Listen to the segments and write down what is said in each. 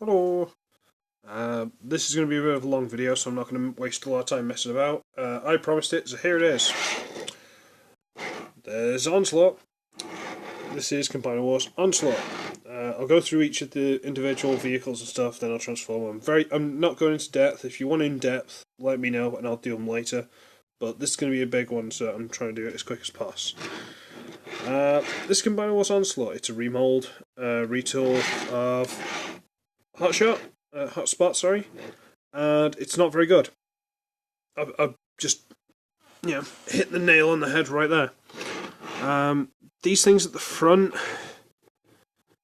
Hello. This is going to be a bit of a long video, so I'm not going to waste a lot of time messing about. I promised it, so here it is. There's Onslaught. This is Combiner Wars Onslaught. I'll go through each of the individual vehicles and stuff, then I'll transform them. I'm not going into depth. If you want in depth, let me know and I'll do them later. But this is going to be a big one, so I'm trying to do it as quick as possible. This Combiner Wars Onslaught. It's a remold, retool of Hotspot, sorry, and it's not very good. I've just, hit the nail on the head right there. These things at the front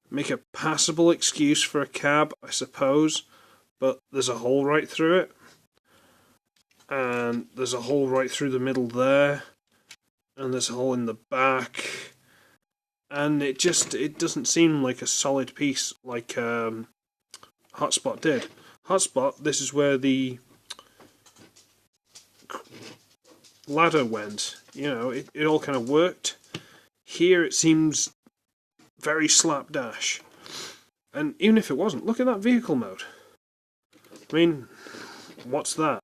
make a passable excuse for a cab, I suppose, but there's a hole right through it, and there's a hole right through the middle there, and there's a hole in the back, and it doesn't seem like a solid piece like Hotspot did. Hotspot, this is where the ladder went. It all kind of worked. Here it seems very slapdash. And even if it wasn't, look at that vehicle mode. I mean, what's that?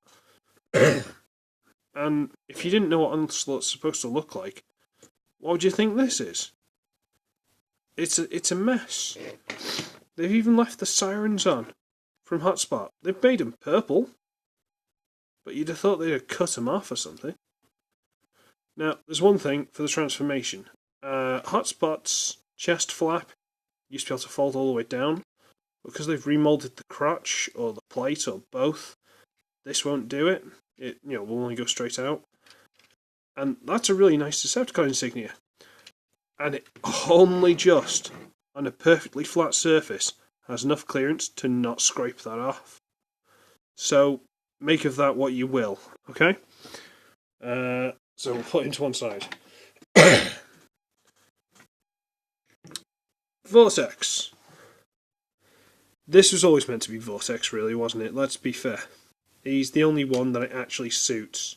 And if you didn't know what Onslaught's supposed to look like, what would you think this is? It's a mess. They've even left the sirens on from Hotspot. They've made them purple. But you'd have thought they'd have cut them off or something. Now, there's one thing for the transformation. Hotspot's chest flap used to be able to fold all the way down. Because they've remolded the crotch or the plate or both, this won't do it. It will only go straight out. And that's a really nice Decepticon insignia. And it only just, on a perfectly flat surface, has enough clearance to not scrape that off. So, make of that what you will, okay? So we'll put it into one side. Vortex. This was always meant to be Vortex, really, wasn't it? Let's be fair. He's the only one that it actually suits.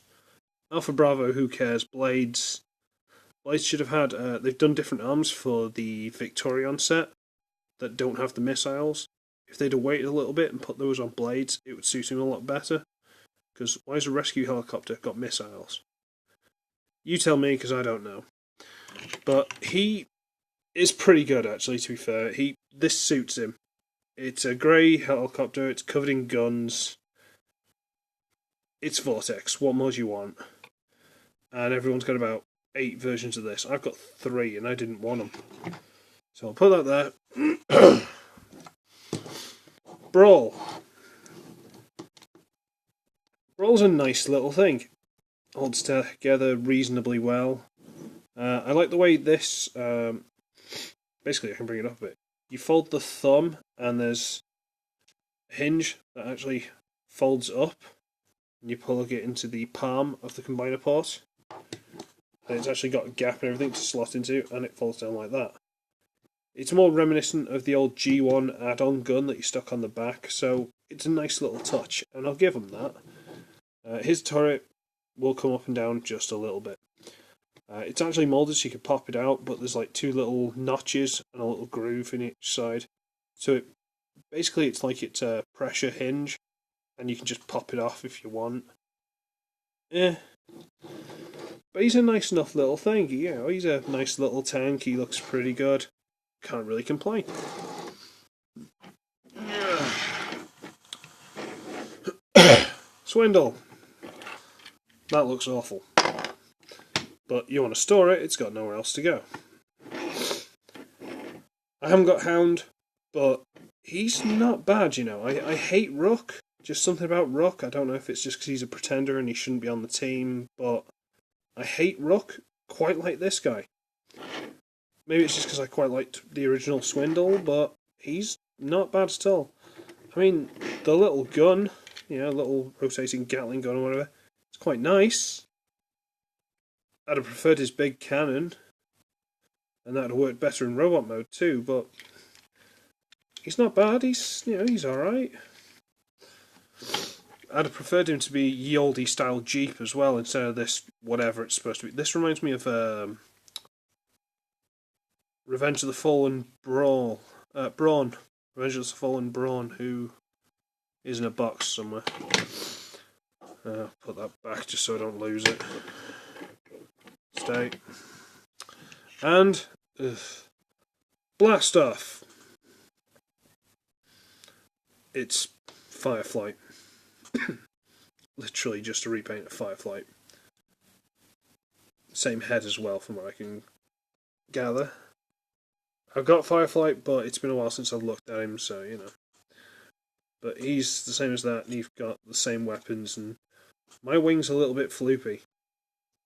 Alpha Bravo, who cares? Blades. Blades should have had... they've done different arms for the Victorion set that don't have the missiles. If they'd have waited a little bit and put those on Blades, it would suit him a lot better. Because why has a rescue helicopter got missiles? You tell me, because I don't know. But he is pretty good, actually, to be fair. This suits him. It's a grey helicopter, it's covered in guns. It's Vortex, what more do you want? And everyone's got about 8 versions of this. I've got 3, and I didn't want them. So I'll put that there. Brawl. Brawl's a nice little thing. Holds together reasonably well. I like the way this... basically, I can bring it up a bit. You fold the thumb, and there's a hinge that actually folds up, and you plug it into the palm of the combiner port. And it's actually got a gap and everything to slot into, and it folds down like that. It's more reminiscent of the old G1 add-on gun that you stuck on the back, so it's a nice little touch, and I'll give him that. His turret will come up and down just a little bit. It's actually moulded so you can pop it out, but there's like 2 little notches and a little groove in each side. So basically it's like it's a pressure hinge, and you can just pop it off if you want. But he's a nice enough little thing. He's a nice little tank. He looks pretty good. Can't really complain. Swindle. That looks awful. But you want to store it, it's got nowhere else to go. I haven't got Hound, but he's not bad, I hate Rook. Just something about Rook. I don't know if it's just because he's a pretender and he shouldn't be on the team, but I hate Rook quite like this guy. Maybe it's just because I quite liked the original Swindle, but he's not bad at all. I mean, the little gun, little rotating Gatling gun or whatever, it's quite nice. I'd have preferred his big cannon, and that would have worked better in robot mode too, but he's not bad, he's alright. I'd have preferred him to be ye olde style Jeep as well, instead of this whatever it's supposed to be. This reminds me of Revenge of the Fallen Brawn. Revenge of the Fallen Brawn, who is in a box somewhere. Put that back just so I don't lose it. Stay. And blast off. It's Fireflight. Literally just a repaint of Fireflight. Same head as well, from what I can gather. I've got Fireflight, but it's been a while since I've looked at him, so you know. But he's the same as that, and you've got the same weapons, and my wing's a little bit floopy.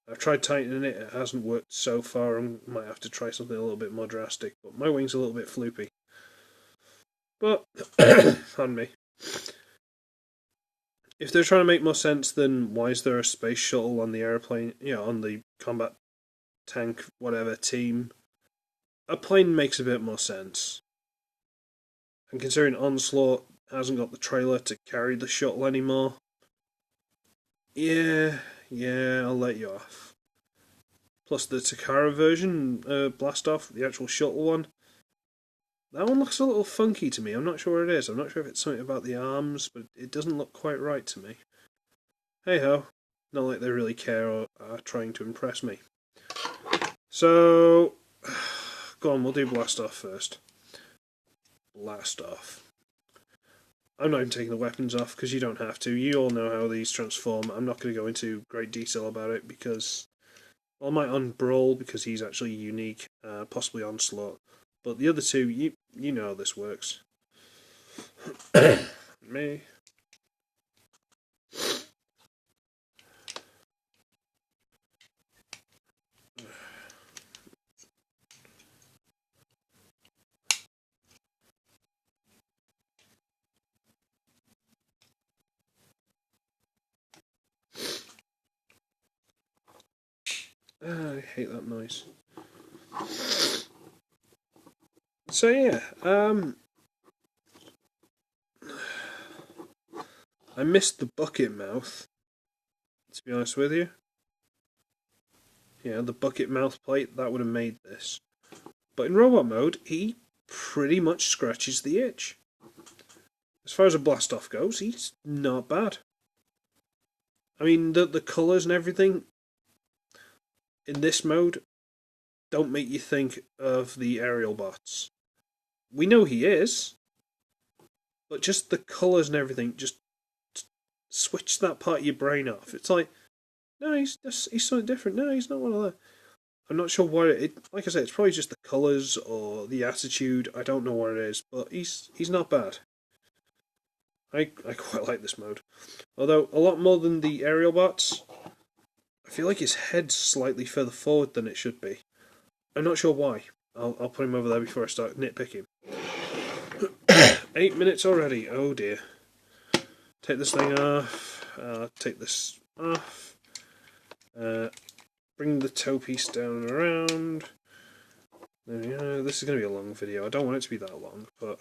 I've tried tightening it, it hasn't worked so far. I might have to try something a little bit more drastic, but my wing's a little bit floopy. But, pardon me. If they're trying to make more sense, then why is there a space shuttle on the airplane, on the combat tank, whatever, team? A plane makes a bit more sense. And considering Onslaught hasn't got the trailer to carry the shuttle anymore, yeah, I'll let you off. Plus the Takara version, Blast Off, the actual shuttle one, that one looks a little funky to me. I'm not sure what it is. I'm not sure if it's something about the arms, but it doesn't look quite right to me. Hey ho, not like they really care or are trying to impress me. So, go on, we'll do Blast Off first. Blast Off. I'm not even taking the weapons off because you don't have to. You all know how these transform. I'm not going to go into great detail about it because, well, I might on Brawl because he's actually unique, possibly Onslaught. But the other two, you know how this works. Me. I hate that noise. So yeah, I missed the bucket mouth, to be honest with you. Yeah, the bucket mouth plate, that would have made this. But in robot mode, he pretty much scratches the itch. As far as a blast off goes, he's not bad. I mean, the colours and everything in this mode don't make you think of the aerial bots. We know he is, but just the colours and everything just switch that part of your brain off. It's like, no, he's something different. No, he's not one of that. I'm not sure what like I said, it's probably just the colours or the attitude. I don't know what it is, but he's not bad. I quite like this mode. Although, a lot more than the aerial bots, I feel like his head's slightly further forward than it should be. I'm not sure why. I'll put him over there before I start nitpicking. 8 minutes already, oh dear. Take this thing off, take this off, bring the toe piece down and around. There we go. This is going to be a long video. I don't want it to be that long, but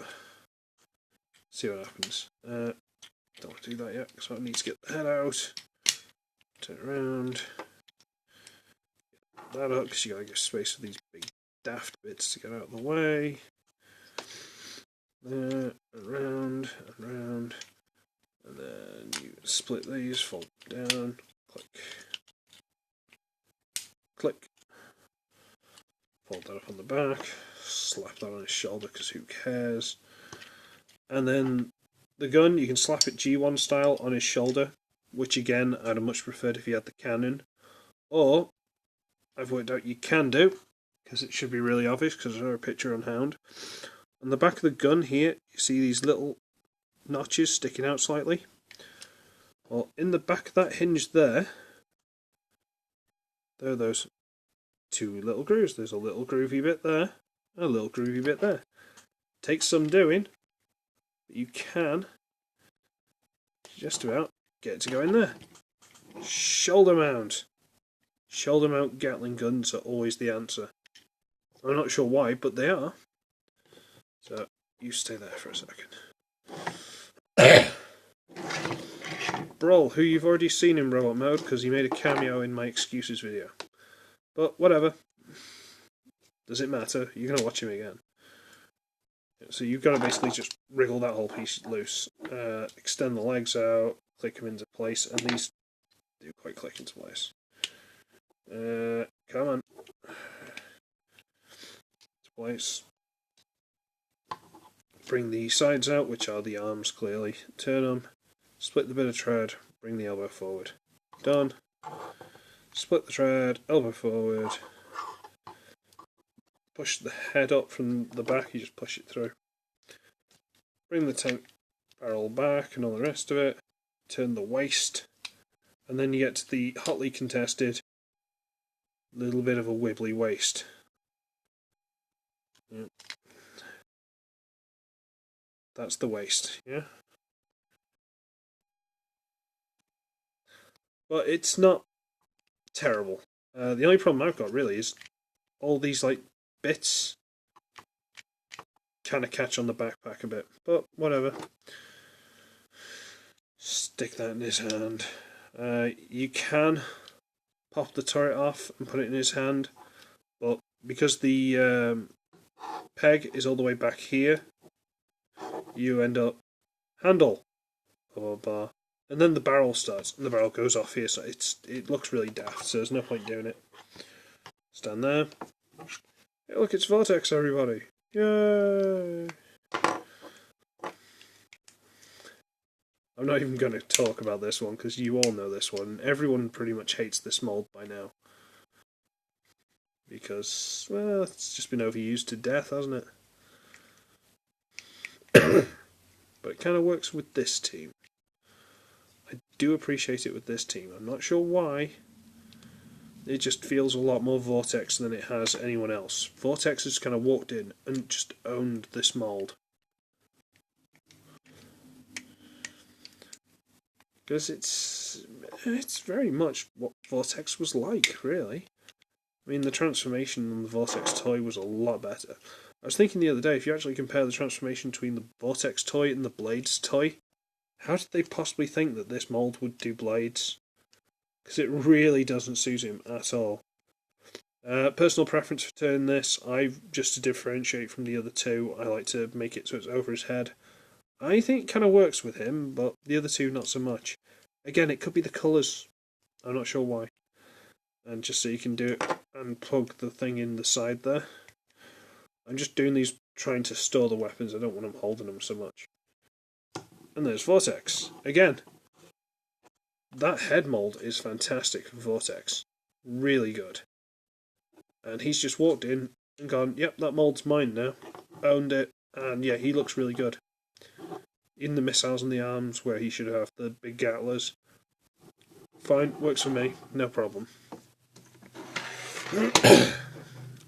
see what happens. Don't want to do that yet, because I need to get the head out. Turn it around. Get that up, because you got to get space for these big daft bits to get out of the way. There, and round, and round. And then you split these, fold down, click, click. Fold that up on the back, slap that on his shoulder because who cares. And then the gun, you can slap it G1 style on his shoulder, which again, I'd have much preferred if he had the cannon. Or, I've worked out you can do, because it should be really obvious because there's a picture on Hound. On the back of the gun here, you see these little notches sticking out slightly. Well, in the back of that hinge there are those two little grooves. There's a little groovy bit there, and a little groovy bit there. Takes some doing, but you can just about get it to go in there. Shoulder mount. Shoulder mount Gatling guns are always the answer. I'm not sure why, but they are. So, you stay there for a second. Brawl, who you've already seen in robot mode because he made a cameo in my excuses video. But whatever. Does it matter? You're going to watch him again. So you've got to basically just wriggle that whole piece loose, extend the legs out, click them into place, and these do quite click into place. Come on. To place. Bring the sides out, which are the arms clearly. Turn them. Split the bit of thread. Bring the elbow forward. Done. Split the thread. Elbow forward. Push the head up from the back. You just push it through. Bring the tank barrel back and all the rest of it. Turn the waist. And then you get to the hotly contested little bit of a wibbly waist. Yep. That's the waist, yeah? But it's not terrible. The only problem I've got really is all these like bits kind of catch on the backpack a bit. But whatever. Stick that in his hand. You can pop the turret off and put it in his hand, but because the peg is all the way back here, you end up handle or bar, and then the barrel starts, and the barrel goes off here, so it looks really daft. So there's no point doing it. Stand there. Hey, look, it's Vortex, everybody! Yay! I'm not even going to talk about this one because you all know this one. Everyone pretty much hates this mold by now. Because, well, it's just been overused to death, hasn't it? But it kind of works with this team. I do appreciate it with this team. I'm not sure why. It just feels a lot more Vortex than it has anyone else. Vortex has kind of walked in and just owned this mold. Because it's very much what Vortex was like, really. I mean, the transformation on the Vortex toy was a lot better. I was thinking the other day, if you actually compare the transformation between the Vortex toy and the Blades toy, how did they possibly think that this mold would do Blades? Because it really doesn't suit him at all. Personal preference for turning this, just to differentiate from the other two, I like to make it so it's over his head. I think it kind of works with him, but the other two not so much. Again, it could be the colours. I'm not sure why. And just so you can do it and plug the thing in the side there. I'm just doing these trying to store the weapons. I don't want them holding them so much. And there's Vortex. Again, that head mould is fantastic for Vortex. Really good. And he's just walked in and gone, yep, that mould's mine now. Owned it. And yeah, he looks really good. In the missiles and the arms where he should have the big gattlers. Fine, works for me, no problem.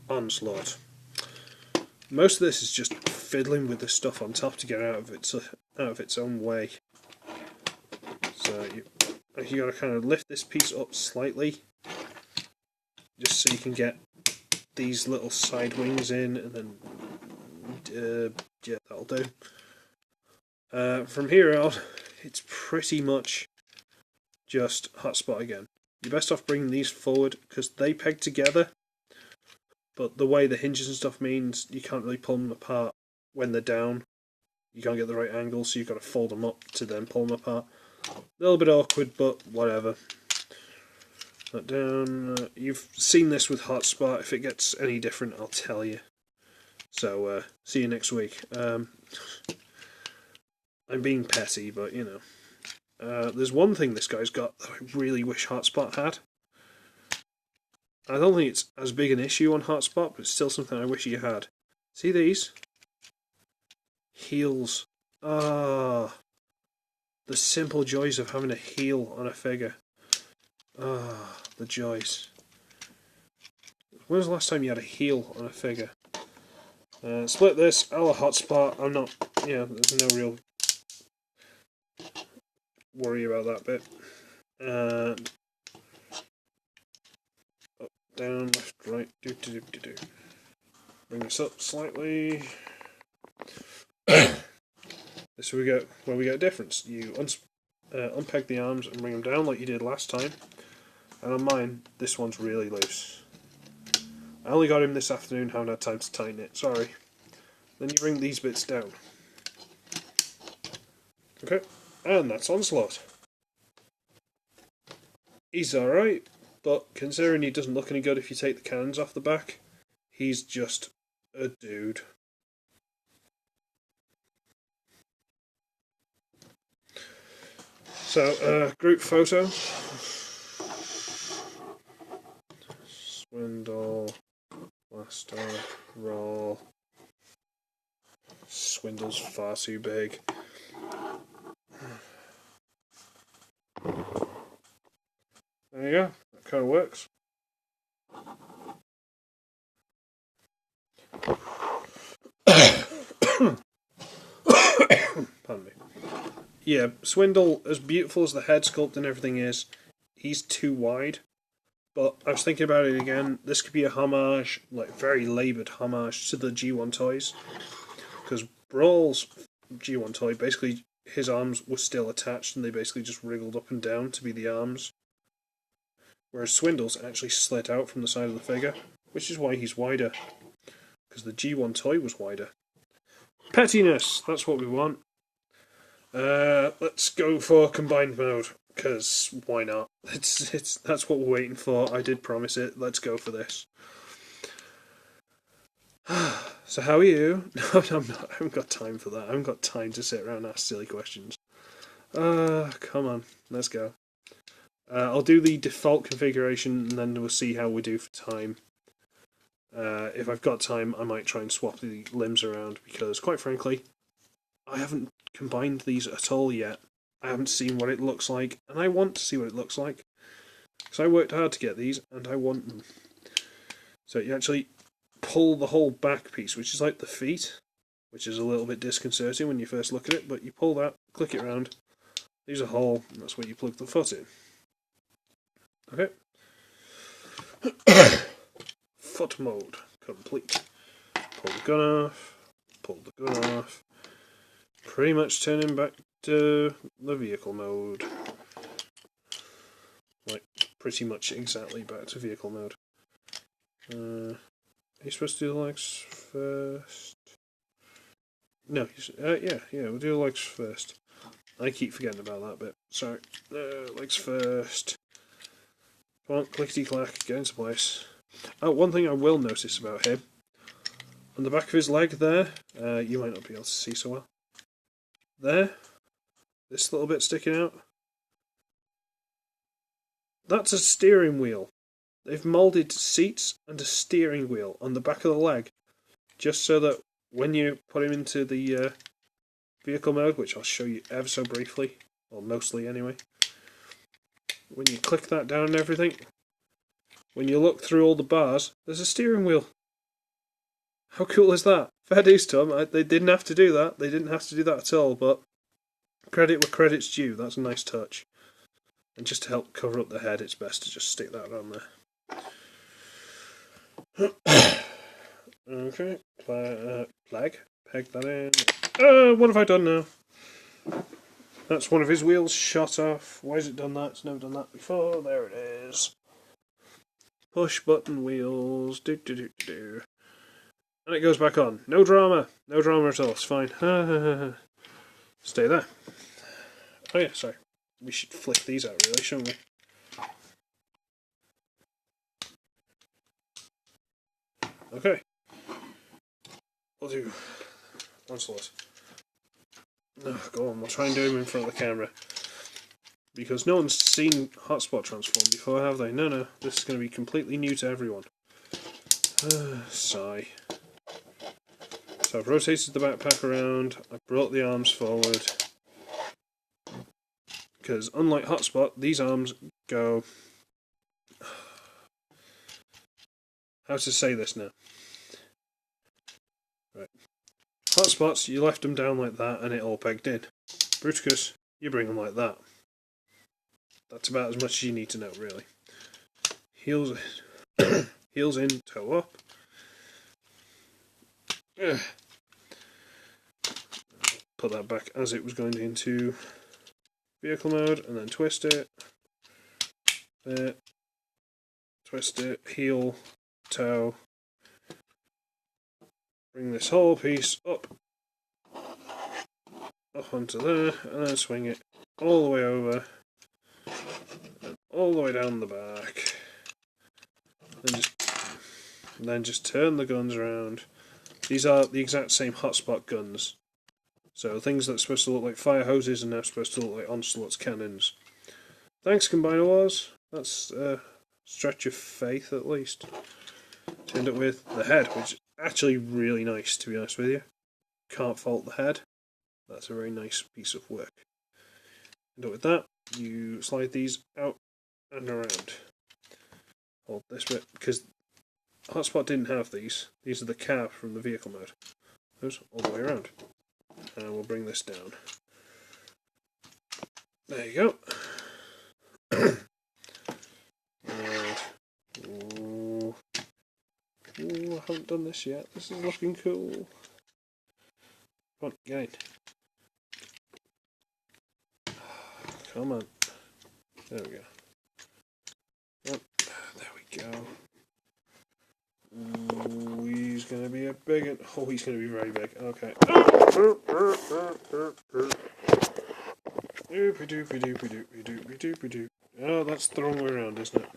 Onslaught. Most of this is just fiddling with the stuff on top to get out of its own way. So you got to kind of lift this piece up slightly, just so you can get these little side wings in, and then yeah, that'll do. From here out, it's pretty much just hotspot again. You're best off bringing these forward because they peg together, but the way the hinges and stuff means you can't really pull them apart when they're down. You can't get the right angle, so you've got to fold them up to then pull them apart. A little bit awkward, but whatever. That down. You've seen this with hotspot. If it gets any different, I'll tell you. So, see you next week. I'm being petty, but you know. There's one thing this guy's got that I really wish Hotspot had. I don't think it's as big an issue on Hotspot, but it's still something I wish he had. See these? Heels. Ah. The simple joys of having a heel on a figure. Ah, the joys. When was the last time you had a heel on a figure? Split this, a la Hotspot. I'm not, there's no real worry about that bit. And up, down, left, right, do. Bring this up slightly. This we get where we get a difference. You unpeg the arms and bring them down like you did last time. And on mine, this one's really loose. I only got him this afternoon, haven't had time to tighten it, sorry. Then you bring these bits down. Okay, and that's Onslaught. He's alright, but considering he doesn't look any good if you take the cannons off the back, he's just a dude. So, group photo. Swindle, Blaster, Roll. Swindle's far too big. There you go, that kind of works. Pardon me. Yeah, Swindle, as beautiful as the head sculpt and everything is, he's too wide. But I was thinking about it again, this could be a homage, like very laboured homage to the G1 toys. Because Brawl's G1 toy, basically his arms were still attached and they basically just wriggled up and down to be the arms. Whereas Swindle's actually slid out from the side of the figure, which is why he's wider. Because the G1 toy was wider. Pettiness, that's what we want. Let's go for combined mode, because why not? That's what we're waiting for. I did promise it. Let's go for this. So how are you? No, I'm not. I haven't got time for that. I haven't got time to sit around and ask silly questions. Come on, let's go. I'll do the default configuration and then we'll see how we do for time. If I've got time, I might try and swap the limbs around because, quite frankly, I haven't combined these at all yet. I haven't seen what it looks like, and I want to see what it looks like. Because I worked hard to get these, and I want them. So you actually pull the whole back piece, which is like the feet, which is a little bit disconcerting when you first look at it, but you pull that, click it around, there's a hole, and that's where you plug the foot in. Okay. Foot mode complete. Pull the gun off, pull the gun off. Pretty much turning back to the vehicle mode. Like, pretty much exactly back to vehicle mode. Are you supposed to do the legs first? No, yeah, we'll do the legs first. I keep forgetting about that bit. Sorry. Legs first. Come on, clickety-clack, get into place. Oh, one thing I will notice about him. On the back of his leg there, you might not be able to see so well. There, this little bit sticking out. That's a steering wheel. They've moulded seats and a steering wheel on the back of the leg, just so that when you put him into the vehicle mode, which I'll show you ever so briefly, or mostly anyway, when you click that down and everything, when you look through all the bars, there's a steering wheel. How cool is that? Fair dues to them. They didn't have to do that. They didn't have to do that at all, but credit where credit's due. That's a nice touch. And just to help cover up the head, it's best to just stick that on there. Okay. Peg that in. What have I done now? That's one of his wheels shot off. Why has it done that? It's never done that before. There it is. Push button wheels. Do do do do. And it goes back on. No drama. No drama at all. It's fine. Stay there. Oh yeah, sorry. We should flick these out really, shouldn't we? Okay. We'll do Onslaught. No, go on, we'll try and do him in front of the camera. Because no one's seen Hotspot transform before, have they? No, this is going to be completely new to everyone. Sigh. So I've rotated the backpack around, I've brought the arms forward. Because unlike Hotspot, these arms go... How to say this now? Right. Hotspots, you left them down like that and it all pegged in. Bruticus, you bring them like that. That's about as much as you need to know, really. Heels in. Heels in, toe up. Put that back as it was going into vehicle mode, and then twist it. There. Twist it. Heel, toe. bring this whole piece up onto there, and then swing it all the way over, and all the way down the back. Then just turn the guns around. These are the exact same hotspot guns. So things that are supposed to look like fire hoses are now supposed to look like Onslaught's cannons. Thanks, Combiner Wars. That's a stretch of faith, at least. Turned up with the head, which is actually really nice, to be honest with you. Can't fault the head. That's a very nice piece of work. And with that, you slide these out and around. Hold this bit, because Hotspot didn't have these. These are the cab from the vehicle mode. Those all the way around. And we'll bring this down. There you go. Ooh, I haven't done this yet. This is looking cool. Come on, get in. Come on. There we go. Oh, there we go. Ooh, he's going to be a big one. Oh, he's going to be very big. Okay. Doopy doopy doopy doopy doopy doopy doop. Oh, that's the wrong way around, isn't it?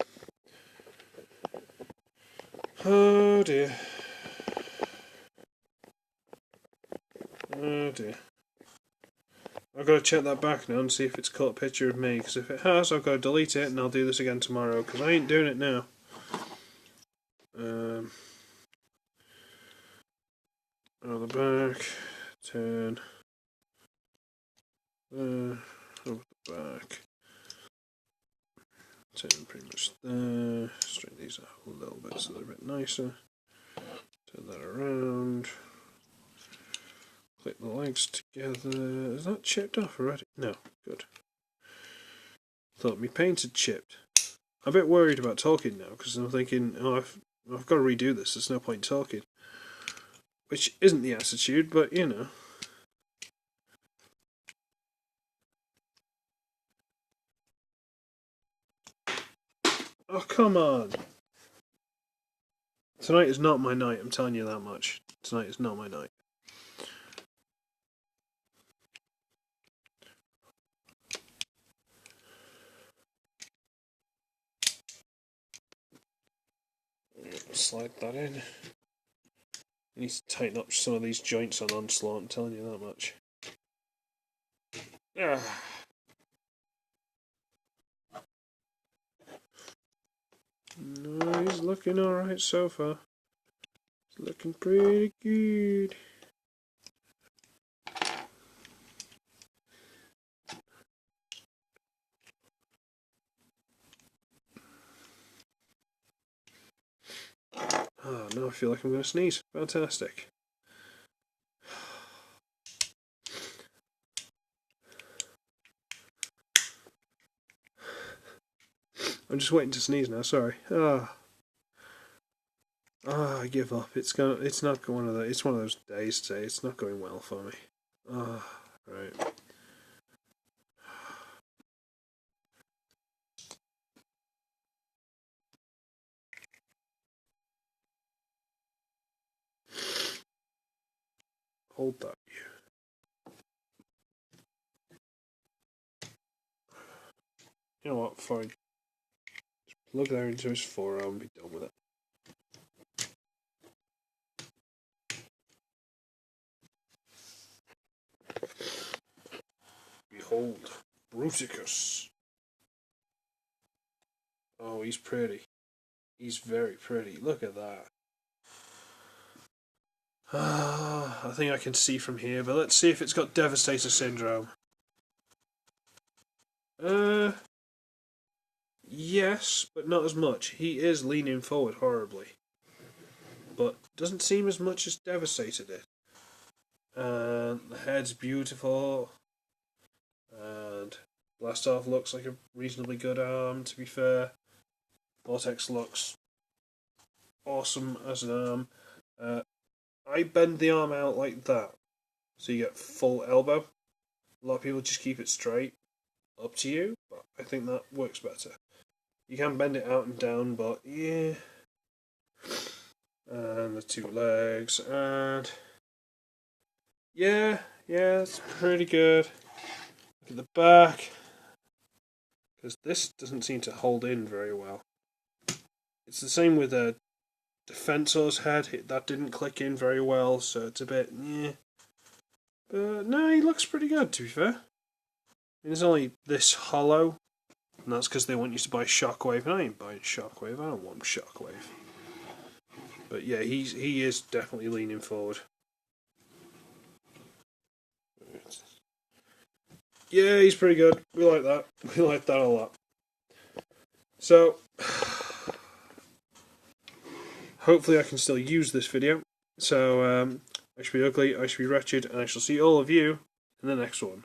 Oh dear. Oh dear. I've got to check that back now and see if it's caught a picture of me, because if it has, I've got to delete it and I'll do this again tomorrow, because I ain't doing it now. On the back, turn, over the back, turn pretty much there, straighten these out a little bit so they're a bit nicer, turn that around, click the legs together. Is that chipped off already? No, good. Thought my paint had chipped. I'm a bit worried about talking now, because I'm thinking, oh, I've got to redo this, there's no point talking. Which isn't the attitude, but you know. Oh, come on. Tonight is not my night, I'm telling you that much. Tonight is not my night. Slide that in. I need to tighten up some of these joints on Onslaught, I'm telling you that much. Ah. No, he's looking alright so far. He's looking pretty good. Oh, now I feel like I'm going to sneeze. Fantastic. I'm just waiting to sneeze now, sorry. I give up. It's not one of it's one of those days today. It's not going well for me. Right. Hold that. You know what? Fine. Just plug that into his forearm and be done with it. Behold, Bruticus. Oh, he's pretty. He's very pretty. Look at that. I think I can see from here, but let's see if it's got Devastator Syndrome. Yes, but not as much. He is leaning forward horribly. But doesn't seem as much as Devastator did. And the head's beautiful. And Blastoff looks like a reasonably good arm, to be fair. Vortex looks awesome as an arm. I bend the arm out like that, so you get full elbow. A lot of people just keep it straight. Up to you, but I think that works better. You can bend it out and down, but yeah. And the two legs, and yeah, it's pretty good. Look at the back, because this doesn't seem to hold in very well. It's the same with a Defensor's head, that didn't click in very well, so it's a bit, yeah. But no, he looks pretty good, to be fair. It's only this hollow, and that's because they want you to buy Shockwave, and I ain't buying Shockwave, I don't want Shockwave. But yeah, he is definitely leaning forward. Yeah, he's pretty good. We like that. We like that a lot. So, hopefully I can still use this video. So, I should be ugly, I should be wretched, and I shall see all of you in the next one.